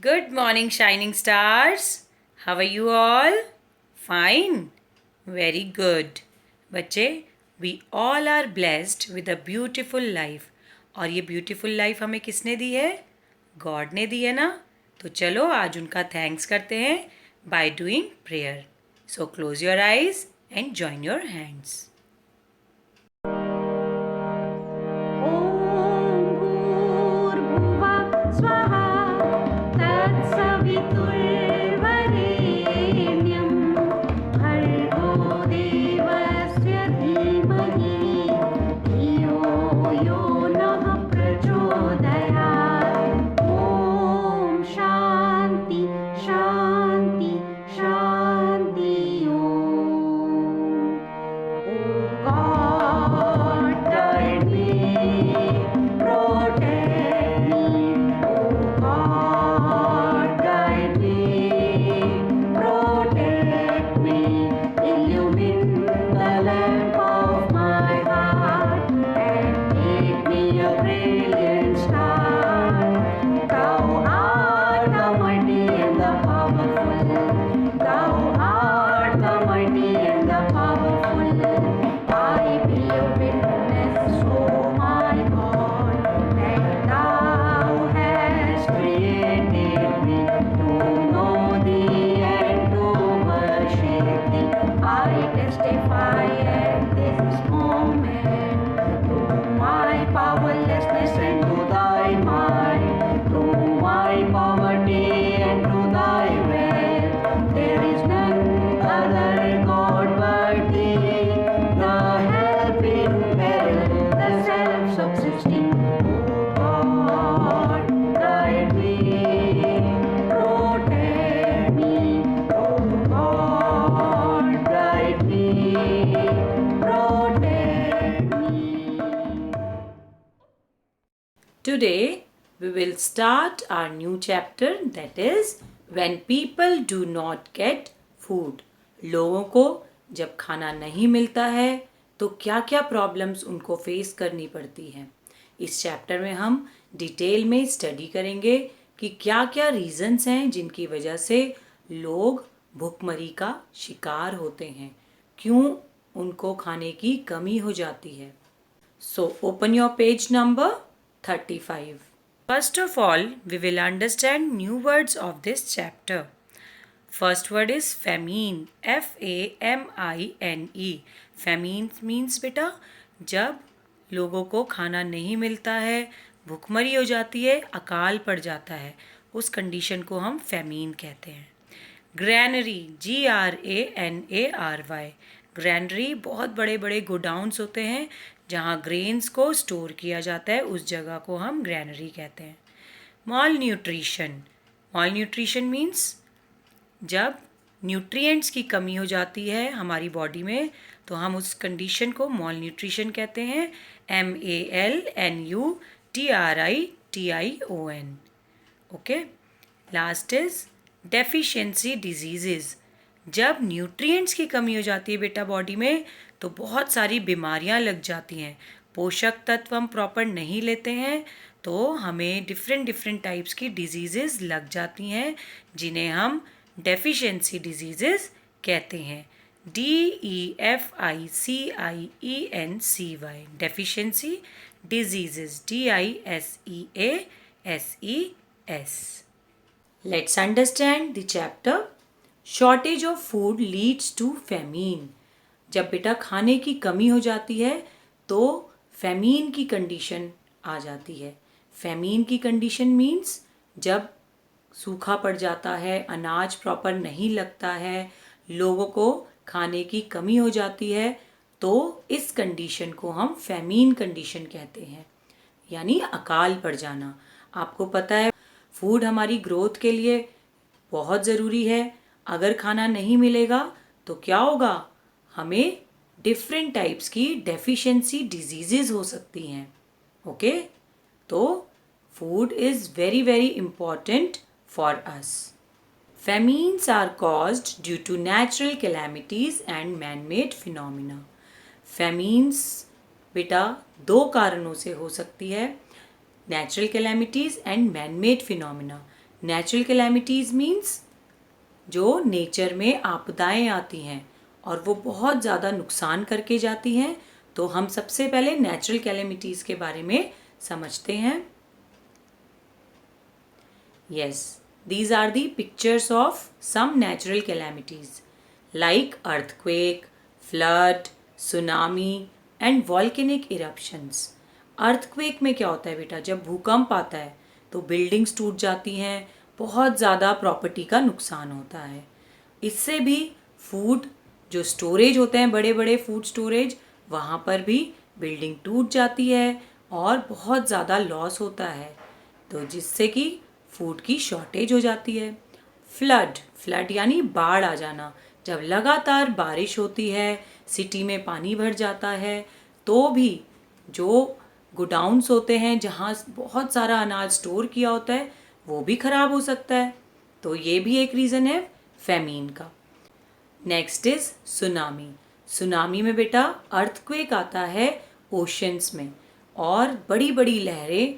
Good morning, shining stars. How are you all? Fine. Very good. बच्चे, we all are blessed with a beautiful life. और ये beautiful life हमें किसने दी है? God ने दी है ना? तो चलो आज उनका थैंक्स करते हैं by doing prayer. So close your eyes and join your hands. ॐ भूर्भुवः स्वः तत्सवितुर्वरेण्यं भर्गो देवस्य धीमहि धियो यो नः प्रचोदयात् ॐ शान्ति शान्ति शान्ति ॐ God guide me, protect me. Oh God guide me, protect me. Illumine the lamp of my heart and make me a brilliant star. Thou art the mighty and the powerful. Thou art the mighty and the powerful. I be a witness, oh my God, that thou hast created me to know thee and to worship thee. I testify at this moment to my powerlessness and to thy might, to my poverty and to thy wealth. There is none other God but thee, the help in peril, the self-subsisting. Oh God, guide me, protect me. Oh God, guide me, protect me. Today we will start our new chapter, that is when people do not get food. लोगों को जब खाना नहीं मिलता है तो क्या क्या प्रॉब्लम्स उनको फेस करनी पड़ती हैं. इस चैप्टर में हम डिटेल में स्टडी करेंगे कि क्या क्या रीजंस हैं जिनकी वजह से लोग भूखमरी का शिकार होते हैं, क्यों उनको खाने की कमी हो जाती है. So open your page number 35. First of all, we will understand new words of this chapter. First word is famine. Famine. Famine means बेटा जब लोगों को खाना नहीं मिलता है, भूखमरी हो जाती है, अकाल पड़ जाता है, उस कंडीशन को हम famine कहते हैं. Granary, GRANARY. ग्रैनरी बहुत बड़े बड़े गोडाउन्स होते हैं जहाँ ग्रेन्स को स्टोर किया जाता है, उस जगह को हम ग्रैनरी कहते हैं. मॉल न्यूट्रिशन मीन्स जब न्यूट्रिएंट्स की कमी हो जाती है हमारी बॉडी में तो हम उस कंडीशन को मॉल न्यूट्रिशन कहते हैं. MALNUTRITION. Okay. Last is deficiency diseases. जब न्यूट्रिएंट्स की कमी हो जाती है बेटा बॉडी में तो बहुत सारी बीमारियां लग जाती हैं. पोषक तत्व हम प्रॉपर नहीं लेते हैं तो हमें डिफरेंट टाइप्स की डिजीजेस लग जाती हैं जिन्हें हम डेफिशिएंसी डिजीजेस कहते हैं. DEFICIENCY. Deficiency diseases. DISEASES. Let's understand the chapter. Shortage of food leads to famine. जब बेटा खाने की कमी हो जाती है तो famine की कंडीशन आ जाती है. famine की कंडीशन मीन्स जब सूखा पड़ जाता है, अनाज प्रॉपर नहीं लगता है, लोगों को खाने की कमी हो जाती है, तो इस कंडीशन को हम famine कंडीशन कहते हैं, यानी अकाल पड़ जाना. आपको पता है फूड हमारी ग्रोथ के लिए बहुत ज़रूरी है. अगर खाना नहीं मिलेगा तो क्या होगा, हमें डिफरेंट टाइप्स की डेफिशिएंसी डिजीजेस हो सकती हैं. ओके. तो food is very very important for us. Famines are caused due to natural calamities and man-made phenomena. Famines बेटा दो कारणों से हो सकती है, natural calamities and man made phenomena. Natural calamities means जो नेचर में आपदाएं आती हैं और वो बहुत ज़्यादा नुकसान करके जाती हैं, तो हम सबसे पहले नेचुरल कैलेमिटीज़ के बारे में समझते हैं. Yes, these are the pictures of some natural calamities like earthquake, flood, tsunami and volcanic eruptions. Earthquake में क्या होता है बेटा? जब भूकंप आता है तो बिल्डिंग्स टूट जाती हैं, बहुत ज़्यादा प्रॉपर्टी का नुकसान होता है. इससे भी फूड जो स्टोरेज होते हैं, बड़े बड़े फूड स्टोरेज, वहाँ पर भी बिल्डिंग टूट जाती है और बहुत ज़्यादा लॉस होता है, तो जिससे कि फूड की शॉर्टेज हो जाती है. फ्लड यानी बाढ़ आ जाना. जब लगातार बारिश होती है, सिटी में पानी भर जाता है, तो भी जो गोडाउन्स होते हैं जहाँ बहुत सारा अनाज स्टोर किया होता है वो भी ख़राब हो सकता है. तो ये भी एक रीज़न है फैमीन का. Next is tsunami. सुनामी में बेटा अर्थक्वेक आता है ओशंस में और बड़ी बड़ी लहरें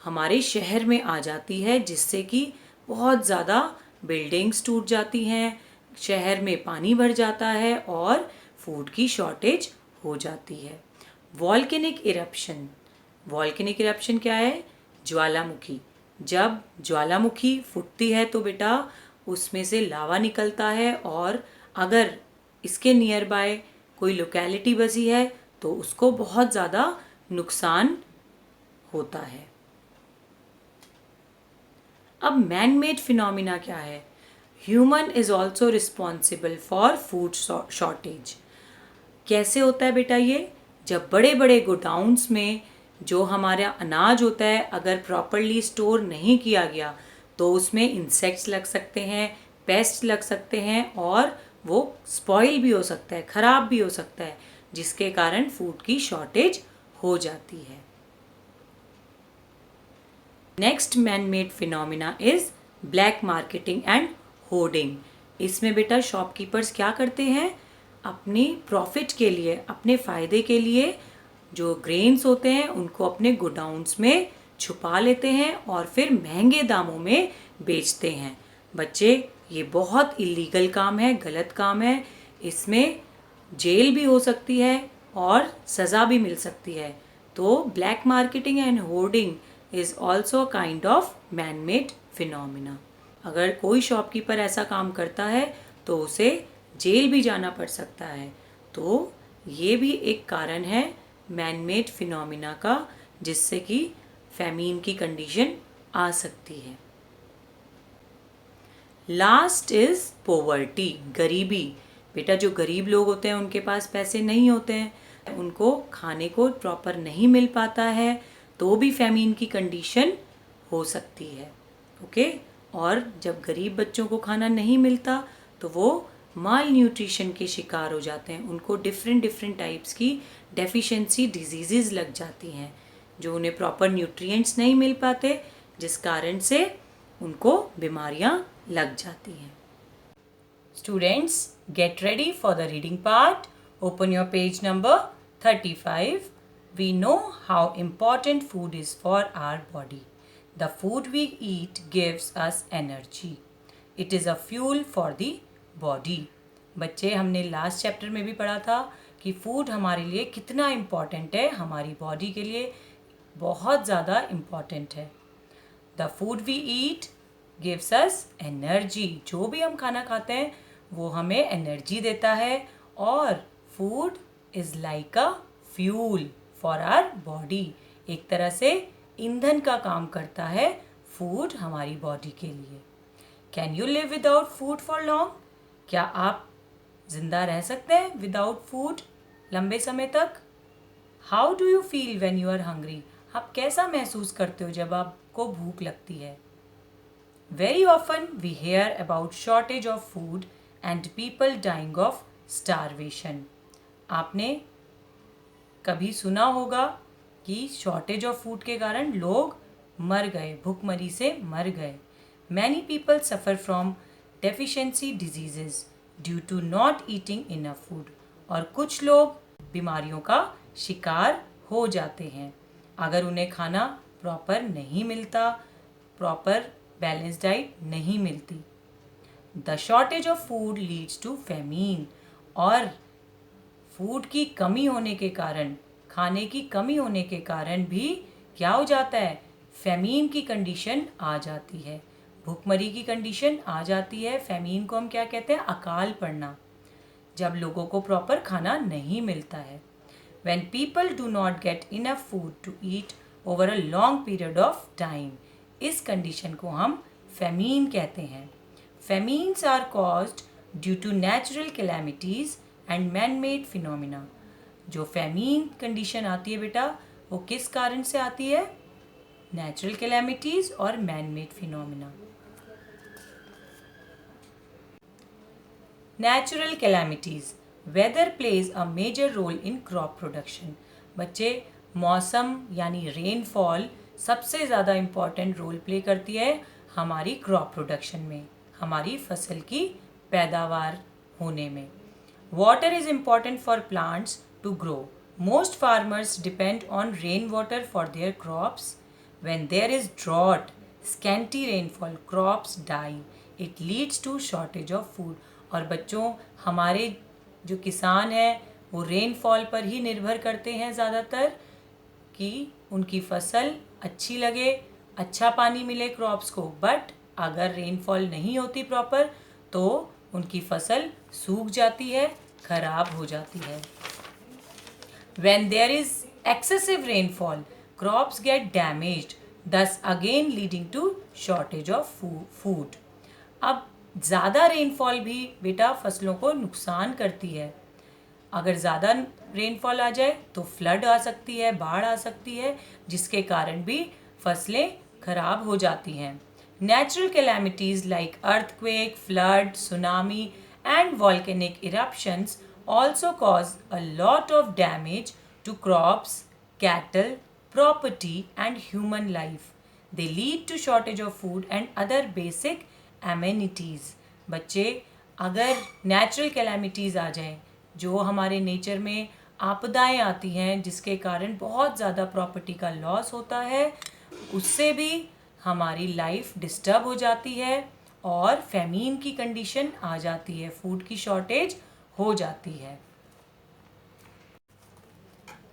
हमारे शहर में आ जाती है, जिससे कि बहुत ज़्यादा बिल्डिंग्स टूट जाती हैं, शहर में पानी भर जाता है और फूड की शॉर्टेज हो जाती है. Volcanic eruption. वॉल्केनिक इरप्शन क्या है? ज्वालामुखी. जब ज्वालामुखी फूटती है तो बेटा उसमें से लावा निकलता है और अगर इसके नियर बाय कोई लोकेलिटी बसी है तो उसको बहुत ज़्यादा नुकसान होता है. अब मैन मेड फिनोमिना क्या है? Human is also responsible for food shortage. कैसे होता है बेटा ये? जब बड़े बड़े गोडाउन्स में जो हमारा अनाज होता है अगर प्रॉपरली स्टोर नहीं किया गया तो उसमें इंसेक्ट्स लग सकते हैं, पेस्ट लग सकते हैं और वो स्पॉइल भी हो सकता है, ख़राब भी हो सकता है, जिसके कारण फूड की शॉर्टेज हो जाती है. Next man made phenomena is black marketing and hoarding. इसमें बेटा शॉपकीपर्स क्या करते हैं? अपनी प्रॉफिट के लिए, अपने फ़ायदे के लिए जो ग्रेन्स होते हैं उनको अपने गोडाउन्स में छुपा लेते हैं और फिर महंगे दामों में बेचते हैं. बच्चे ये बहुत इलीगल काम है, गलत काम है. इसमें जेल भी हो सकती है और सज़ा भी मिल सकती है. तो black marketing and hoarding is also kind of man made phenomena. अगर कोई शॉपकीपर ऐसा काम करता है तो उसे जेल भी जाना पड़ सकता है. तो ये भी एक कारण है मैन मेड फिनोमिना का, जिससे कि फैमीन की कंडीशन आ सकती है. लास्ट इज पोवर्टी, गरीबी. बेटा जो गरीब लोग होते हैं उनके पास पैसे नहीं होते हैं, उनको खाने को प्रॉपर नहीं मिल पाता है, तो भी फैमीन की कंडीशन हो सकती है. ओके. और जब गरीब बच्चों को खाना नहीं मिलता तो वो माल न्यूट्रिशन के शिकार हो जाते हैं. उनको डिफरेंट टाइप्स की डेफिशिएंसी डिजीज़ लग जाती हैं जो उन्हें प्रॉपर न्यूट्रिएंट्स नहीं मिल पाते, जिस कारण से उनको बीमारियां लग जाती हैं. Students, get ready for the reading part. Open your page number 35. We know how important food is for our body. The food we eat gives us energy. It is a fuel for the body. बच्चे, हमने last chapter में भी पढ़ा था कि food हमारे लिए कितना इम्पॉर्टेंट है, हमारी बॉडी के लिए बहुत ज़्यादा इम्पॉर्टेंट है. The food we eat gives us energy. जो भी हम खाना खाते हैं वो हमें एनर्जी देता है और food is like a fuel for our body. एक तरह से ईंधन का काम करता है फूड हमारी बॉडी के लिए. Can you live without food for long? क्या आप जिंदा रह सकते हैं विदाउट फूड लंबे समय तक? How do you feel when you are hungry? आप कैसा महसूस करते हो जब आपको भूख लगती है? Very often we hear about shortage of food and people dying of starvation. आपने कभी सुना होगा कि शॉर्टेज ऑफ फूड के कारण लोग मर गए, भूखमरी से मर गए. Many people suffer from deficiency diseases due to not eating enough food. और कुछ लोग बीमारियों का शिकार हो जाते हैं अगर उन्हें खाना प्रॉपर नहीं मिलता, प्रॉपर बैलेंस डाइट नहीं मिलती। The shortage of food leads to famine, और फूड की कमी होने के कारण, खाने की कमी होने के कारण भी क्या हो जाता है, फेमीन की कंडीशन आ जाती है, भूखमरी की कंडीशन आ जाती है। फेमीन को हम क्या कहते हैं, अकाल पड़ना, जब लोगों को प्रॉपर खाना नहीं मिलता है। When people do not get enough food to eat over a long period of time, इस कंडीशन को हम फेमीन कहते हैं। Famines are caused due to natural calamities and man made phenomena. जो फेमीन कंडीशन आती है बेटा, वो किस कारण से आती है, नेचुरल कैलेमिटीज़ और man made phenomena. Natural calamities, weather plays a major role in crop production. बच्चे, मौसम यानी रेनफॉल सबसे ज़्यादा इम्पॉर्टेंट रोल प्ले करती है हमारी क्रॉप प्रोडक्शन में, हमारी फसल की पैदावार होने में। Water is important for plants to grow. Most farmers depend on rain water for their crops. When there is drought, scanty rainfall, crops die. It leads to shortage of food. और बच्चों, हमारे जो किसान हैं वो रेनफॉल पर ही निर्भर करते हैं ज़्यादातर, कि उनकी फसल अच्छी लगे, अच्छा पानी मिले क्रॉप्स को। बट अगर रेनफॉल नहीं होती प्रॉपर तो उनकी फसल सूख जाती है, खराब हो जाती है। When there is excessive rainfall, crops get damaged, thus again leading to shortage of food. अब ज़्यादा रेनफॉल भी बेटा फसलों को नुकसान करती है। अगर ज़्यादा रेनफॉल आ जाए तो फ्लड आ सकती है, बाढ़ आ सकती है, जिसके कारण भी फसलें खराब हो जाती हैं। Natural calamities like earthquake, flood, tsunami and volcanic eruptions also cause a lot of damage to crops, cattle, property and human life. They lead to shortage of food and other basic amenities. बच्चे, अगर natural calamities आ जाएं, जो हमारे nature में आपदाएं आती हैं जिसके कारण बहुत ज़्यादा प्रॉपर्टी का लॉस होता है, उससे भी हमारी लाइफ डिस्टर्ब हो जाती है और फेमीन की कंडीशन आ जाती है, फूड की शॉर्टेज हो जाती है।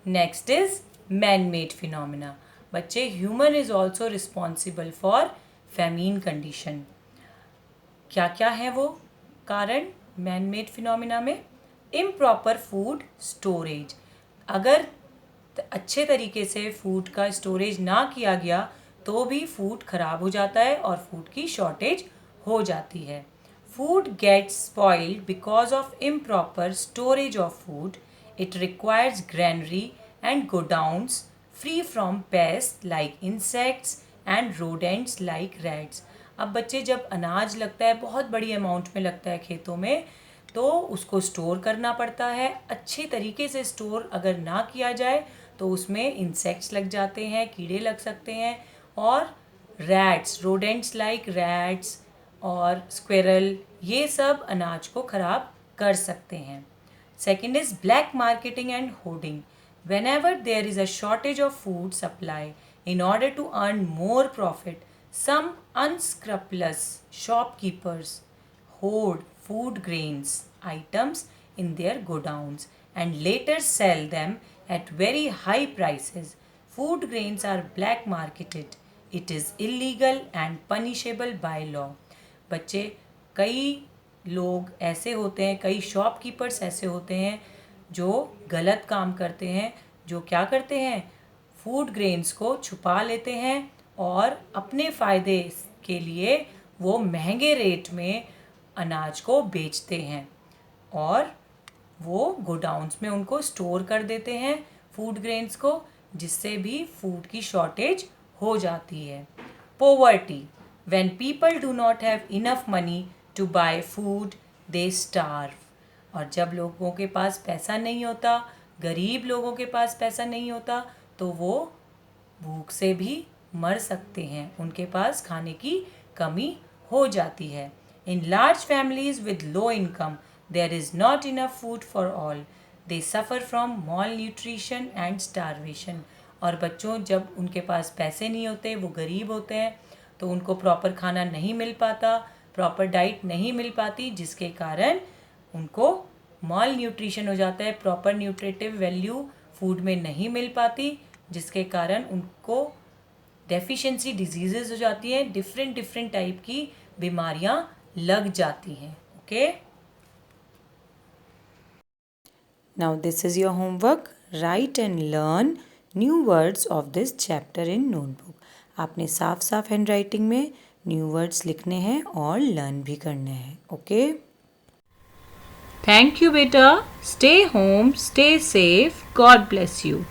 Next is man made phenomena. बच्चे, human is also responsible for famine condition. क्या क्या है वो कारण मैन मेड फिनोमिना में? Improper food storage. अगर अच्छे तरीके से फूड का स्टोरेज ना किया गया तो भी फूड खराब हो जाता है और फूड की शॉर्टेज हो जाती है। Food gets spoiled because of improper storage of food. It requires granary and godowns free from pests like insects and rodents like rats. अब बच्चे, जब अनाज लगता है, बहुत बड़ी अमाउंट में लगता है खेतों में, तो उसको स्टोर करना पड़ता है। अच्छे तरीके से स्टोर अगर ना किया जाए तो उसमें इंसेक्ट्स लग जाते हैं, कीड़े लग सकते हैं, और रैट्स, रोडेंट्स लाइक रैट्स और स्क्विरल, ये सब अनाज को ख़राब कर सकते हैं। Second is black marketing and hoarding. Whenever there is a shortage of food supply, in order to earn more profit, some unscrupulous shopkeepers hoard food grains items in their godowns and later sell them at very high prices. Food grains are black marketed. It is illegal and punishable by law. बच्चे, कई लोग ऐसे होते हैं, कई shopkeepers ऐसे होते हैं जो गलत काम करते हैं, जो क्या करते हैं, फूड ग्रेन्स को छुपा लेते हैं और अपने फ़ायदे के लिए वो महंगे रेट में अनाज को बेचते हैं और वो गोडाउन्स में उनको स्टोर कर देते हैं फूड ग्रेन्स को, जिससे भी फूड की शॉर्टेज हो जाती है। Poverty, when people do not have enough money to buy food they starve. और जब लोगों के पास पैसा नहीं होता, गरीब लोगों के पास पैसा नहीं होता, तो वो भूख से भी मर सकते हैं, उनके पास खाने की कमी हो जाती है। In large families with low income there is not enough food for all, they suffer from malnutrition and starvation. और बच्चों, जब उनके पास पैसे नहीं होते, वो गरीब होते हैं, तो उनको प्रॉपर खाना नहीं मिल पाता, प्रॉपर डाइट नहीं मिल पाती, जिसके कारण उनको मॉल न्यूट्रिशन हो जाता है, प्रॉपर न्यूट्रिटिव वैल्यू फूड में नहीं मिल पाती, जिसके कारण उनको डेफिशिएंसी डिजीजेस हो जाती हैं, डिफरेंट टाइप की बीमारियां लग जाती हैं. Okay, now this is your homework. Right and learn new words of this chapter in notebook. आपने साफ साफ हैंड राइटिंग में न्यू वर्ड्स लिखने हैं और लर्न भी करने हैं. ओके, थैंक यू बेटा. Stay home, stay safe. God bless you.